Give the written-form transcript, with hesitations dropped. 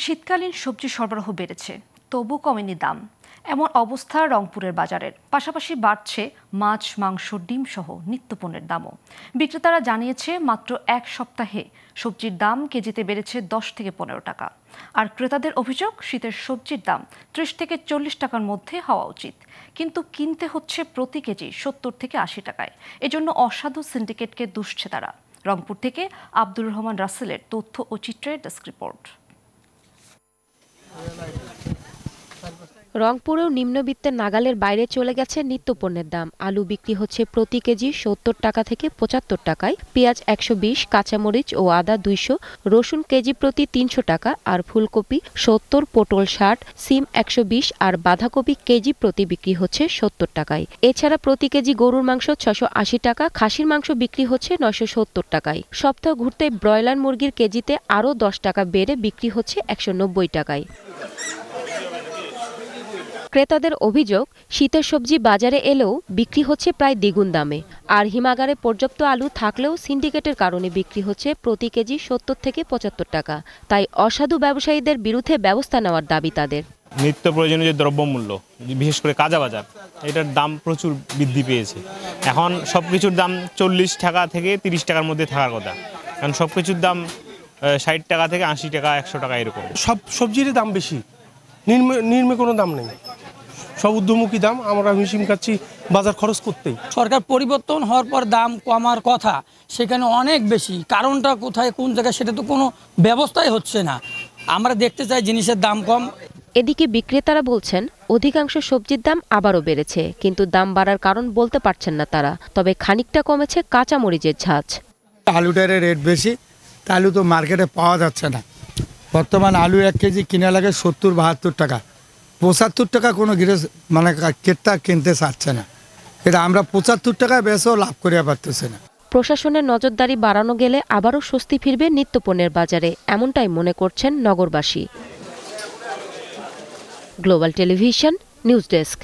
শীতকালীন সবজি সরবরাহ বেড়েছে, তবু কমেনি দাম। এমন অবস্থা রংপুরের বাজারের। পাশাপাশি বাড়ছে মাছ, মাংস, ডিম সহ নিত্যপণ্যের দামও। বিক্রেতারা জানিয়েছে মাত্র এক সপ্তাহে সবজির দাম কেজিতে বেড়েছে 10 থেকে 15 টাকা। আর ক্রেতাদের অভিযোগ, শীতের সবজির দাম 30 থেকে 40 টাকার মধ্যে হওয়া উচিত, কিন্তু কিনতে হচ্ছে প্রতি কেজি 70 থেকে 80 টাকায়। এজন্য অসাধু সিন্ডিকেটকে দুষছে তারা। রংপুর থেকে আব্দুর রহমান রাসেলের তথ্য ও চিত্রের ডেস্ক রিপোর্ট। রংপুরেও নিম্নবিত্তের নাগালের বাইরে চলে গেছে নিত্যপণ্যের দাম। আলু বিক্রি হচ্ছে প্রতি কেজি 70 টাকা থেকে 75 টাকায়, পেঁয়াজ 120, কাঁচামরিচ ও আদা 200, রসুন কেজি প্রতি 300 টাকা, আর ফুলকপি 70, পটল 60, সিম 120 আর বাঁধাকপি কেজি প্রতি বিক্রি হচ্ছে 70 টাকায়। এছাড়া প্রতি কেজি গরুর মাংস 680 টাকা, খাসির মাংস বিক্রি হচ্ছে 970 টাকায়। সপ্তাহ ঘুরতে ব্রয়লার মুরগির কেজিতে আরও 10 টাকা বেড়ে বিক্রি হচ্ছে 190 টাকায়। ক্রেতাদের অভিযোগ, শীতের সবজি বাজারে এলেও বিক্রি হচ্ছে প্রায় দ্বিগুণ দামে। আর হিমাগারে পর্যাপ্ত আলু থাকলেও সিন্ডিকেটের কারণে বিক্রি হচ্ছে প্রতি কেজি 70 থেকে 75 টাকা। তাই অসাধু ব্যবসায়ীদের বিরুদ্ধে ব্যবস্থা নেওয়ার দাবি তাদের। নিত্য প্রয়োজনীয় যে দ্রব্যমূল্য, বিশেষ করে কাঁচা বাজার, এটার দাম প্রচুর বৃদ্ধি পেয়েছে। এখন সব কিছুর দাম 40 টাকা থেকে 30 টাকার মধ্যে থাকার কথা, কারণ সব কিছুর দাম 60 টাকা থেকে 80 টাকা, 100 টাকা এরকম। সব সবজির দাম বেশি, নিম্নে কোনো দাম নেই, সব ঊর্ধ্বমুখী দাম। আমরা হিমশিম খাচ্ছি বাজার খরচ করতেই। সরকার পরিবর্তন হওয়ার পর দাম কমার কথা, সেখানে অনেক বেশি। কারণটা কোথায়, কোন জায়গায়, সেটা তো কোনো ব্যবস্থাই হচ্ছে না। আমরা দেখতে চাই জিনিসের দাম কম। এদিকে বিক্রেতারা বলছেন, অধিকাংশ সবজির দাম আবারও বেড়েছে, কিন্তু দাম বাড়ার কারণ বলতে পারছেন না তারা। তবে খানিকটা কমেছে কাঁচামরিচের ঝাঁজ। আলুটার রেট বেশি, তা আলু তো মার্কেটে পাওয়া যাচ্ছে না। বর্তমান আলু 1 কেজি কিনে লাগে 70-72 টাকা, 75 টাকা কোনো ক্রেতা কিনতে চাচ্ছে না। এটা আমরা 75 টাকা বেচেও লাভ করিয়া পারতেছি না। প্রশাসনের নজরদারি বাড়ানো গেলে আবারও স্বস্তি ফিরবে নিত্যপণ্যের বাজারে, এমনটাই মনে করছেন নগরবাসী। Global television news desk.